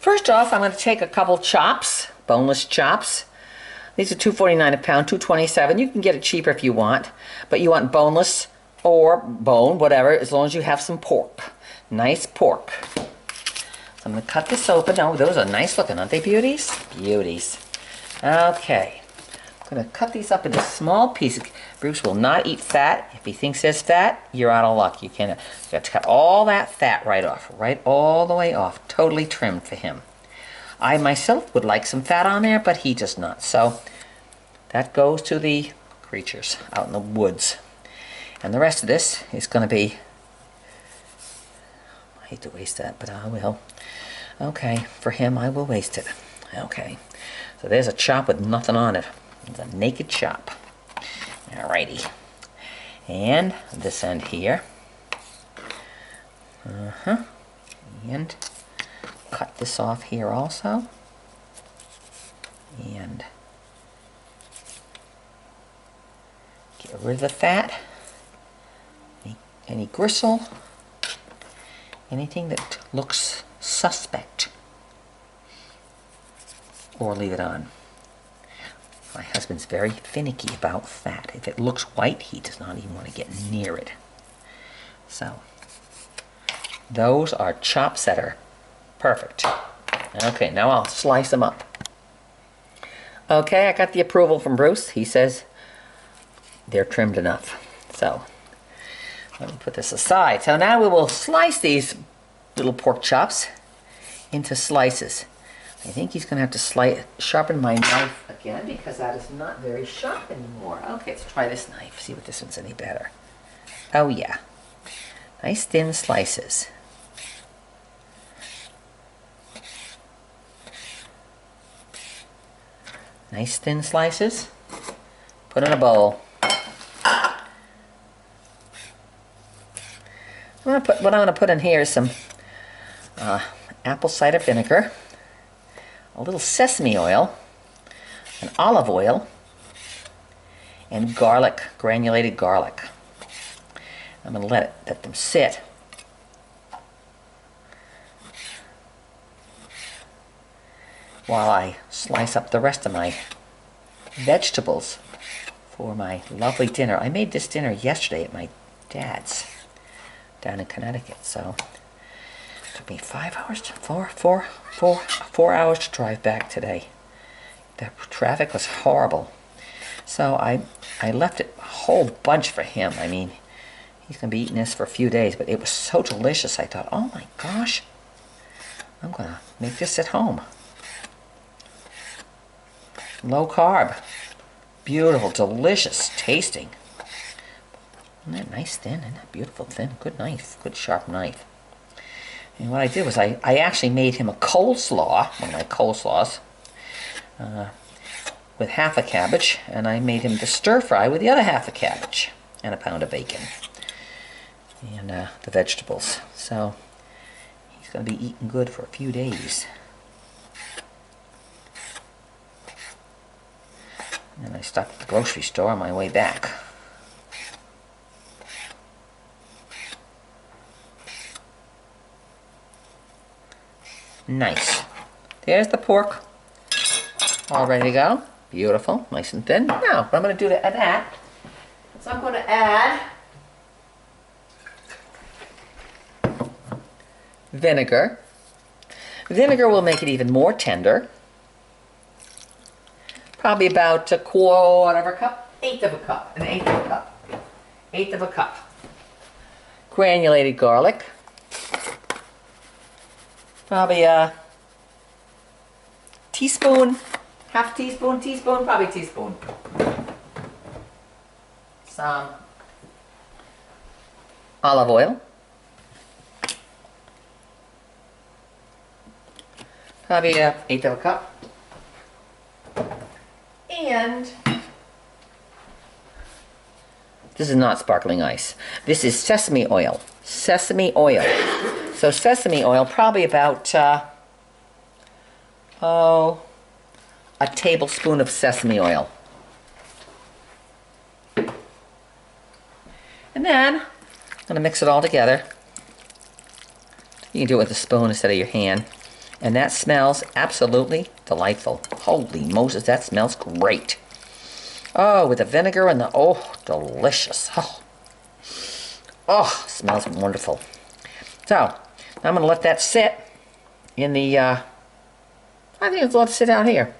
First off, I'm going to take a couple chops, boneless chops. These are $2.49 a pound, $2.27. You can get it cheaper if you want, but you want boneless or bone, whatever, as long as you have some pork. Nice pork. So I'm going to cut this open. Oh, those are nice looking, aren't they, beauties? Beauties. Okay. I'm going to cut these up into small pieces. Bruce will not eat fat. If he thinks there's fat, you're out of luck. You got to cut all that fat right off, right all the way off. Totally trimmed for him. I myself would like some fat on there, but he does not. So that goes to the creatures out in the woods. And the rest of this is going to be, I hate to waste that, but I will. Okay, for him I will waste it. Okay, so there's a chop with nothing on it. It's a naked chop. Alrighty. And this end here. And cut this off here also. And get rid of the fat. Any gristle. Anything that looks suspect. Or leave it on. My husband's very finicky about fat. If it looks white, he does not even want to get near it. So, those are chops that are perfect. Okay, now I'll slice them up. Okay, I got the approval from Bruce. He says they're trimmed enough. So, let me put this aside. So now we will slice these little pork chops into slices. I think he's going to have to sharpen my knife again because that is not very sharp anymore. Okay, let's try this knife, see if this one's any better. Oh yeah, nice thin slices. Nice thin slices. Put in a bowl. What I'm going to put in here is some apple cider vinegar, a little sesame oil, an olive oil, and garlic, granulated garlic. I'm going to let them sit. While I slice up the rest of my vegetables for my lovely dinner. I made this dinner yesterday at my dad's down in Connecticut, so it took me 5 hours, 4 hours to drive back today. The traffic was horrible. So I left it a whole bunch for him. I mean, he's going to be eating this for a few days, but it was so delicious. I thought, oh my gosh, I'm going to make this at home. Low carb. Beautiful, delicious tasting. Isn't that nice thin? Isn't that beautiful thin? Good knife, good sharp knife. And what I did was I actually made him a coleslaw, one of my coleslaws, with half a cabbage, and I made him the stir fry with the other half a cabbage, and a pound of bacon, and the vegetables. So he's going to be eating good for a few days. And I stopped at the grocery store on my way back. Nice. There's the pork. All ready to go. Beautiful. Nice and thin. Now, what I'm going to do to add that is I'm going to add vinegar. Vinegar will make it even more tender. Probably about a quarter of a cup, eighth of a cup, an eighth of a cup, eighth of a cup. Granulated garlic. Probably a teaspoon, half teaspoon, probably teaspoon. Some olive oil. Probably an eighth of a cup. And this is not sparkling ice. This is sesame oil. Sesame oil. So sesame oil, probably about a tablespoon of sesame oil. And then I'm going to mix it all together. You can do it with a spoon instead of your hand. And that smells absolutely delightful. Holy Moses, that smells great. Oh, with the vinegar and the, oh, delicious. Oh, smells wonderful. So, now I'm going to let that sit in the, I think it's let it sit out here.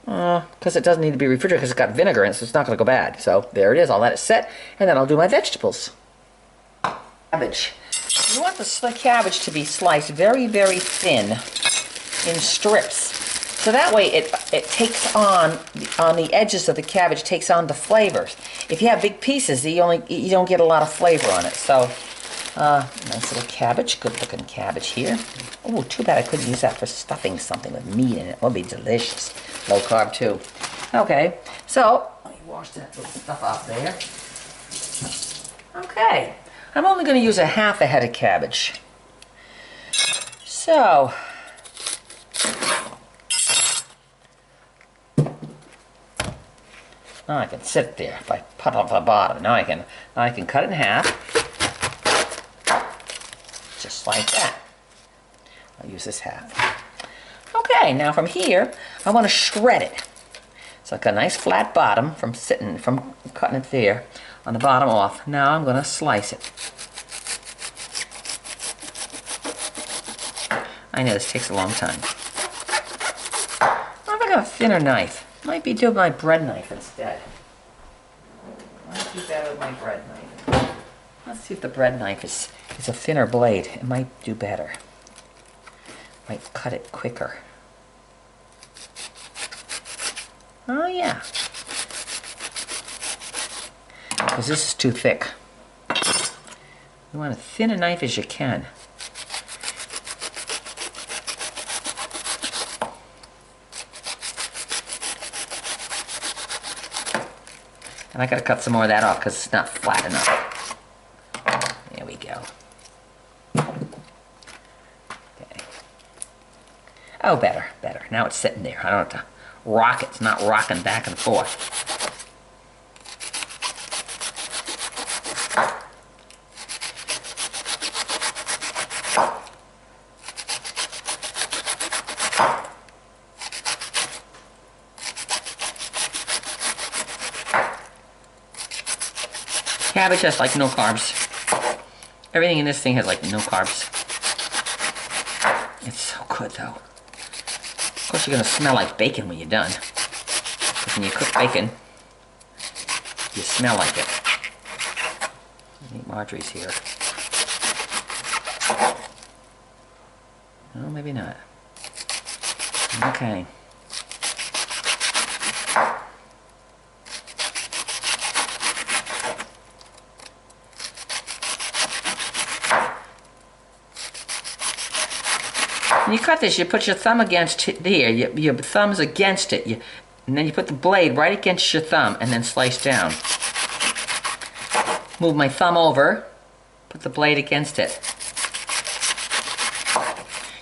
Because it doesn't need to be refrigerated because it's got vinegar in it, so it's not going to go bad. So, there it is. I'll let it sit, and then I'll do my vegetables. Cabbage. You want the cabbage to be sliced very, very thin in strips. So that way it takes on the edges of the cabbage, takes on the flavors. If you have big pieces, you don't get a lot of flavor on it. So, nice little cabbage, good looking cabbage here. Oh, too bad I couldn't use that for stuffing something with meat in it. It would be delicious. Low carb too. Okay, so let me wash that little stuff off there. Okay. I'm only going to use a half a head of cabbage. So, now I can sit there if I put off the bottom. Now I can cut it in half, just like that. I'll use this half. Okay, now from here, I want to shred it. So I've got a nice flat bottom from cutting it there. On the bottom off. Now I'm going to slice it. I know this takes a long time. What if I got a thinner knife? Might be doing my bread knife instead. Might be better with my bread knife. Let's see if the bread knife is a thinner blade. It might do better. Might cut it quicker. Oh yeah. Because this is too thick. You want as thin a knife as you can. And I gotta cut some more of that off because it's not flat enough. There we go. Okay. Oh, better. Now it's sitting there. I don't have to rock it. It's not rocking back and forth. Cabbage has like no carbs. Everything in this thing has like no carbs. It's so good though. Of course you're gonna smell like bacon when you're done. Because when you cook bacon, you smell like it. I think Marjorie's here. No, maybe not. Okay. When you cut this, you put your thumb against it there. Your thumb's against it. And then you put the blade right against your thumb and then slice down. Move my thumb over, put the blade against it.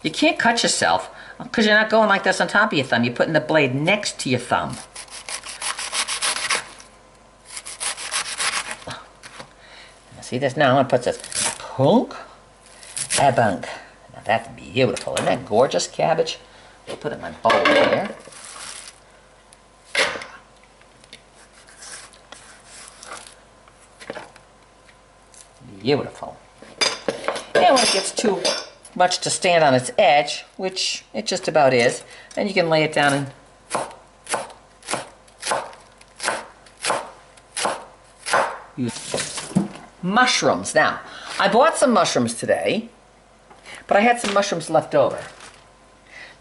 You can't cut yourself because you're not going like this on top of your thumb. You're putting the blade next to your thumb. See this now? I'm going to put this punk, a bunk. Now that's beautiful. Isn't that gorgeous, cabbage? I'll put it in my bowl here. Beautiful. And when it gets too much to stand on its edge, which it just about is, then you can lay it down and use mushrooms. Now, I bought some mushrooms today, but I had some mushrooms left over.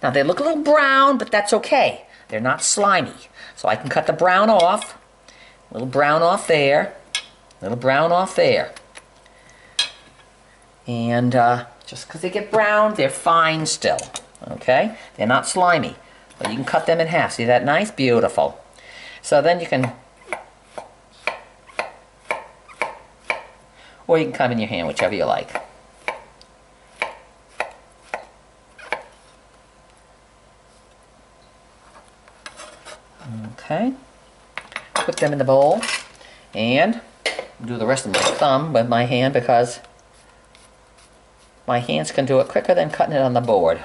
Now, they look a little brown, but that's okay. They're not slimy. So I can cut the brown off. A little brown off there. A little brown off there. And just because they get brown, they're fine still. Okay? They're not slimy. But you can cut them in half. See that nice? Beautiful. So then you can... Or you can cut them in your hand, whichever you like. Okay. Put them in the bowl. And do the rest of my thumb with my hand because my hands can do it quicker than cutting it on the board.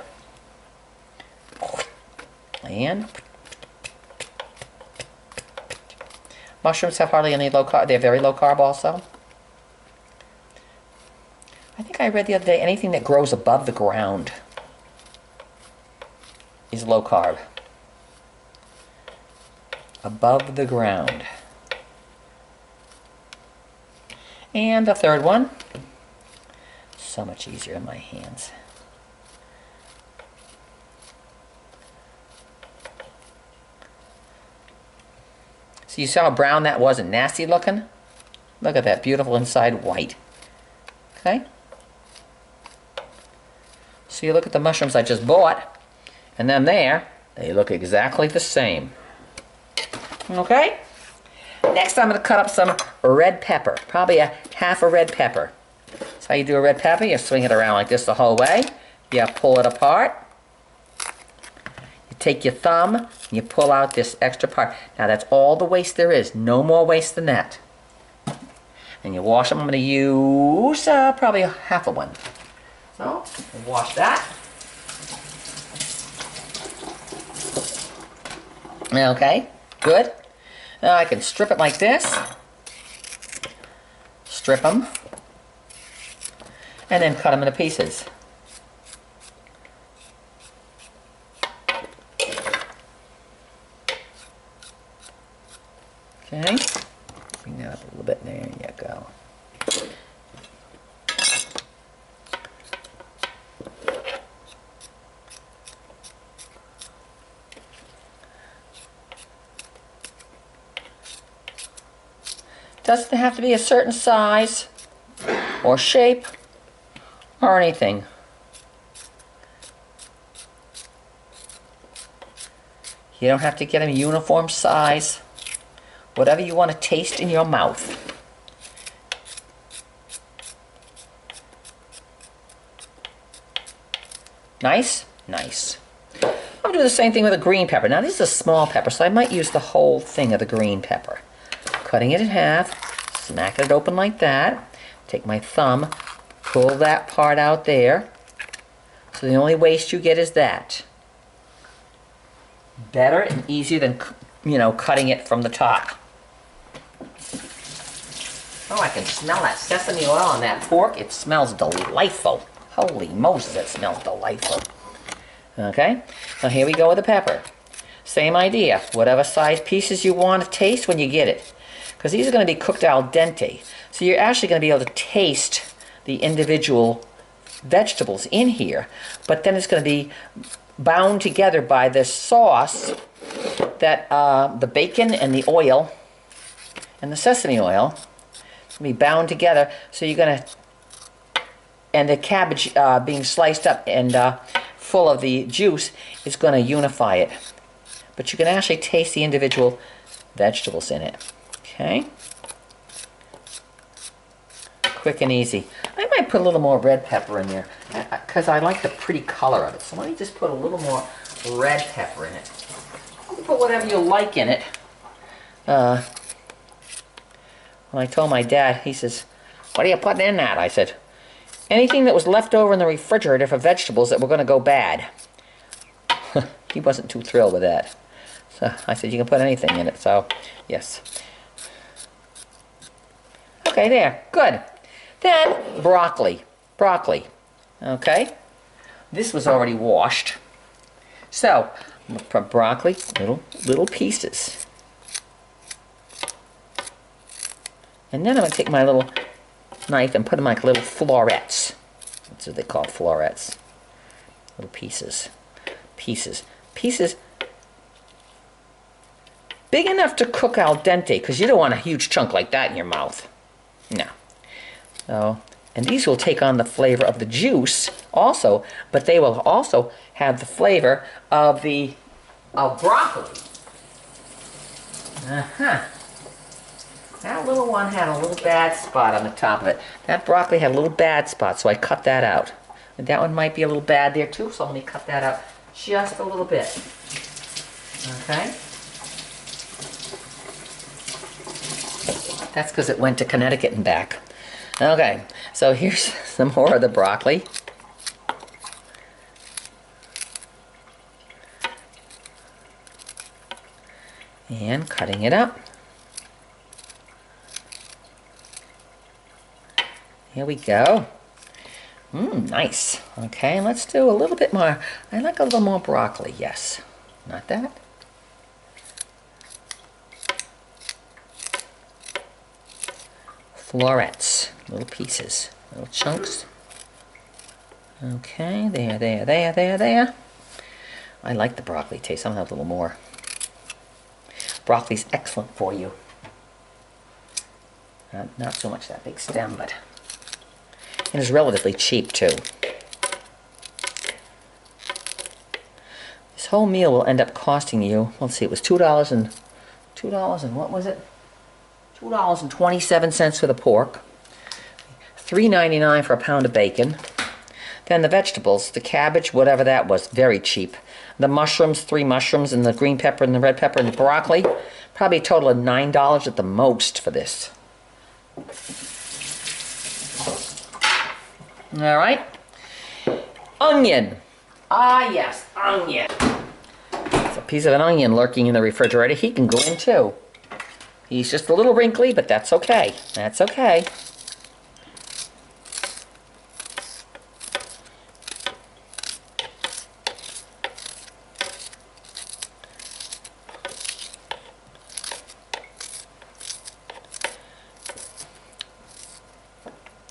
And mushrooms have hardly any low carb. They're very low carb also. I think I read the other day anything that grows above the ground is low carb. Above the ground. And the third one, so much easier in my hands. So you saw how brown that was and nasty looking? Look at that beautiful inside white. Okay? So you look at the mushrooms I just bought, and then there, they look exactly the same. Okay? Next I'm going to cut up some red pepper, probably a half a red pepper. That's how you do a red pepper. You swing it around like this the whole way. You pull it apart. You take your thumb and you pull out this extra part. Now that's all the waste there is. No more waste than that. And you wash them. I'm going to use probably half of one. So, wash that. Okay, good. Now I can strip it like this. Strip them. And then cut them into pieces. Okay. Bring that up a little bit. There you go. Doesn't have to be a certain size or shape or anything. You don't have to get them a uniform size. Whatever you want to taste in your mouth. Nice? Nice. I'm doing the same thing with a green pepper. Now this is a small pepper, so I might use the whole thing of the green pepper. Cutting it in half, smacking it open like that. Take my thumb, pull that part out there. So the only waste you get is that. Better and easier than, you know, cutting it from the top. Oh, I can smell that sesame oil on that pork. It smells delightful. Holy Moses, it smells delightful. Okay, now here we go with the pepper. Same idea. Whatever size pieces you want to taste when you get it. Because these are going to be cooked al dente. So you're actually going to be able to taste the individual vegetables in here. But then it's going to be bound together by this sauce that the bacon and the oil and the sesame oil will be bound together. So you're going to, and the cabbage being sliced up and full of the juice is going to unify it. But you can actually taste the individual vegetables in it. Okay? Quick and easy. I might put a little more red pepper in there because I like the pretty color of it. So let me just put a little more red pepper in it. You can put whatever you like in it. When I told my dad, he says, "What are you putting in that?" I said, "Anything that was left over in the refrigerator for vegetables that were going to go bad." He wasn't too thrilled with that. So I said, "You can put anything in it." So, yes. Okay, there. Good. Then, broccoli. Broccoli. Okay? This was already washed. So, I'm going to put broccoli, little pieces. And then I'm going to take my little knife and put them like little florets. That's what they call florets. Little pieces. Pieces. Pieces big enough to cook al dente, because you don't want a huge chunk like that in your mouth. No. So, and these will take on the flavor of the juice also, but they will also have the flavor of the broccoli. That little one had a little bad spot on the top of it. That broccoli had a little bad spot, so I cut that out. And that one might be a little bad there too, so let me cut that out just a little bit. Okay? That's because it went to Connecticut and back. Okay, so here's some more of the broccoli. and cutting it up. Here we go. Nice. Okay, let's do a little bit more. I like a little more broccoli, yes. Not that. Florets, little pieces, little chunks. Okay, there. I like the broccoli taste. I'm gonna have a little more. Broccoli's excellent for you. Not so much that big stem, but it is relatively cheap too. This whole meal will end up costing you, let's see, it was $2 and what was it? $2.27 for the pork, $3.99 for a pound of bacon. Then the vegetables, the cabbage, whatever that was, very cheap. The mushrooms, 3 mushrooms, and the green pepper and the red pepper and the broccoli, probably a total of $9 at the most for this. All right. Onion. Ah, yes, onion. There's a piece of an onion lurking in the refrigerator. He can go in too. He's just a little wrinkly, but that's okay. That's okay.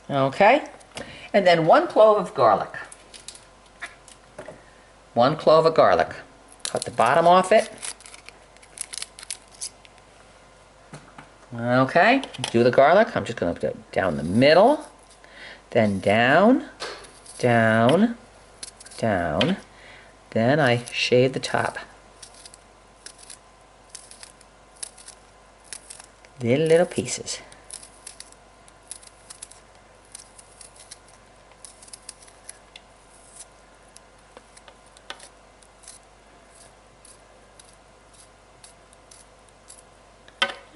Okay. And then 1 clove of garlic. 1 clove of garlic. Cut the bottom off it. Okay, do the garlic. I'm just going to put it down the middle, then down, down, down. Then I shave the top. Little pieces.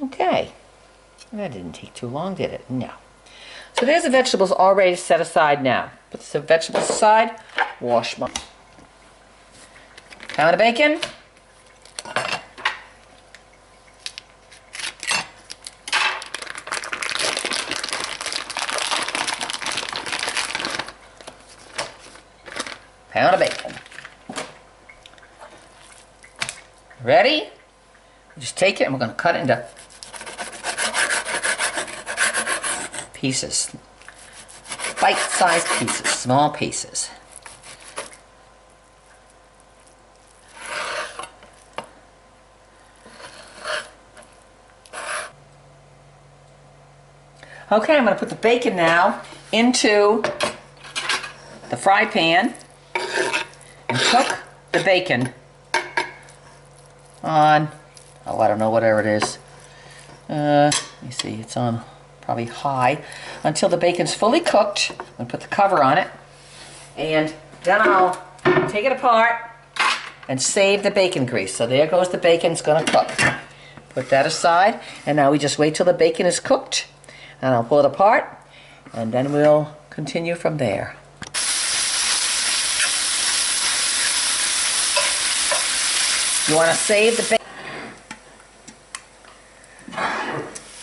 Okay. That didn't take too long, did it? No. So there's the vegetables already set aside now. Put the vegetables aside. Wash my pound of bacon. Pound of bacon. Ready? Just take it and we're going to cut it into pieces, bite-sized pieces, small pieces. Okay, I'm going to put the bacon now into the fry pan and cook the bacon on, oh, I don't know, whatever it is. Let me see, it's on probably high, until the bacon's fully cooked. I'm going to put the cover on it, and then I'll take it apart and save the bacon grease. So there goes the bacon, it's going to cook. Put that aside, and now we just wait till the bacon is cooked, and I'll pull it apart, and then we'll continue from there. You want to save the bacon.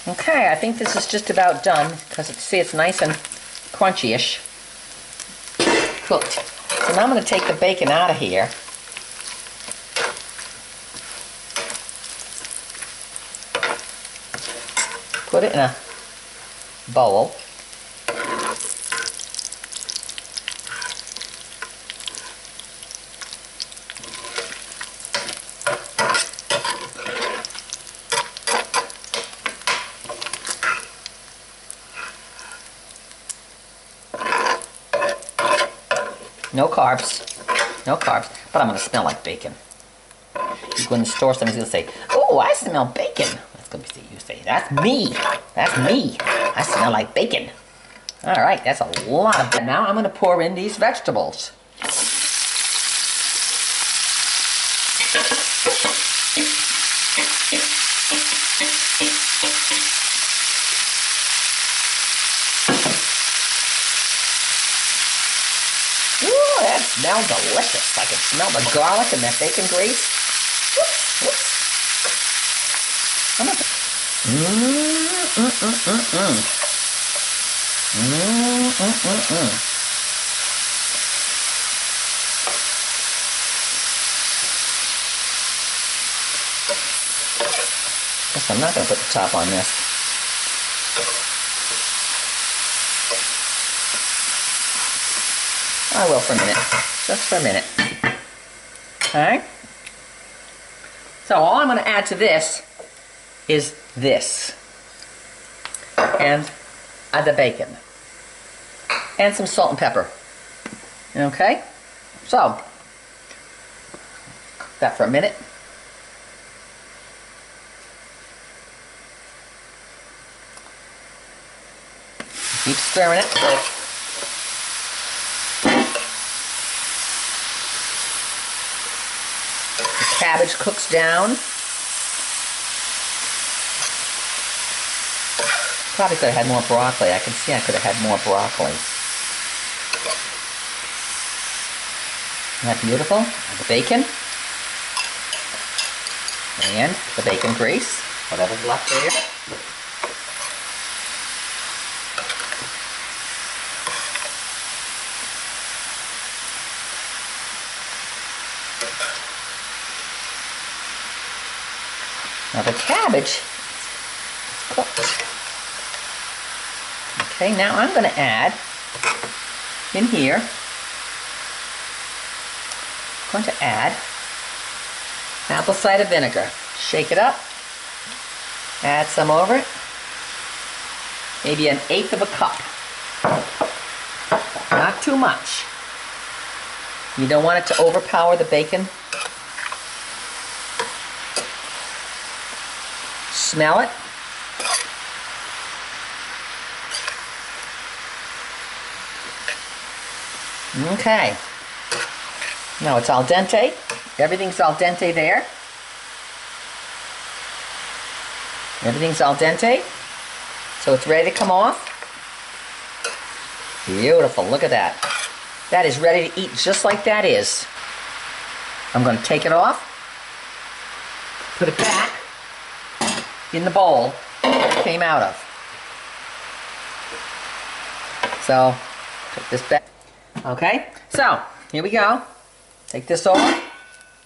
Okay, I think this is just about done because see, it's nice and crunchy-ish cooked. So now I'm going to take the bacon out of here. Put it in a bowl. No carbs, no carbs, but I'm going to smell like bacon. You go in the store, somebody's going to say, oh, I smell bacon. That's going to be, you say, that's me. That's me. I smell like bacon. All right, that's a lot of bacon. Now I'm going to pour in these vegetables. That smells delicious. I can smell the garlic and that bacon grease. Whoops, whoops. I'm gonna Guess I'm not going to put the top on this. I will for a minute. Just for a minute. Okay? So all I'm going to add to this is this. And add the bacon. And some salt and pepper. Okay? So, that for a minute. Keep stirring it. The cabbage cooks down. Probably could have had more broccoli. I can see I could have had more broccoli. Isn't that beautiful? The bacon. And the bacon grease. Whatever's left there. Now the cabbage is cooked. Okay, now I'm going to add in here, I'm going to add apple cider vinegar. Shake it up, add some over it, maybe 1/8 of a cup. Not too much. You don't want it to overpower the bacon. Smell it. Okay. Now it's al dente. Everything's al dente there. Everything's al dente. So it's ready to come off. Beautiful. Look at that. That is ready to eat just like that is. I'm going to take it off. Put it back in the bowl it came out of. So, put this back. Okay, so here we go. Take this over,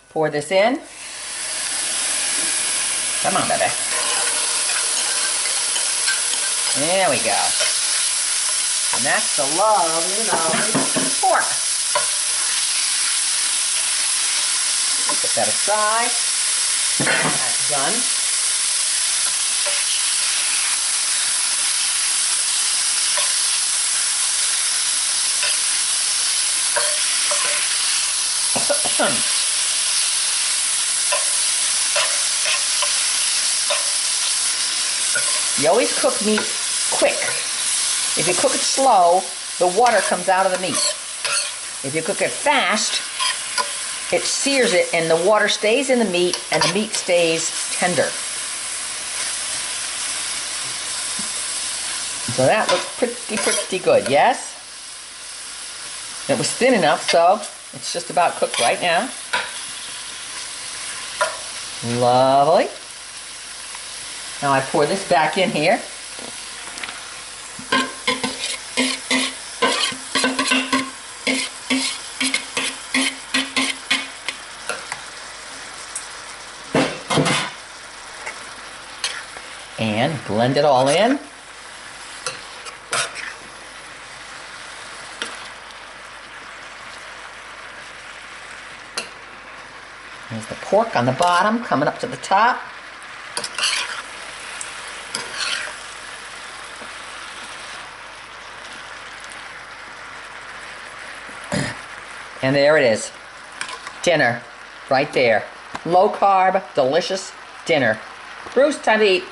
pour this in. Come on, baby. There we go. And that's the lovely pork. Put that aside. That's done. You always cook meat quick. If you cook it slow, the water comes out of the meat. If you cook it fast, it sears it and the water stays in the meat and the meat stays tender. So that looks pretty good, yes? It was thin enough, so it's just about cooked right now. Lovely. Now I pour this back in here. And blend it all in. There's the pork on the bottom, coming up to the top. And there it is. Dinner, right there. Low carb, delicious dinner. Bruce, time to eat.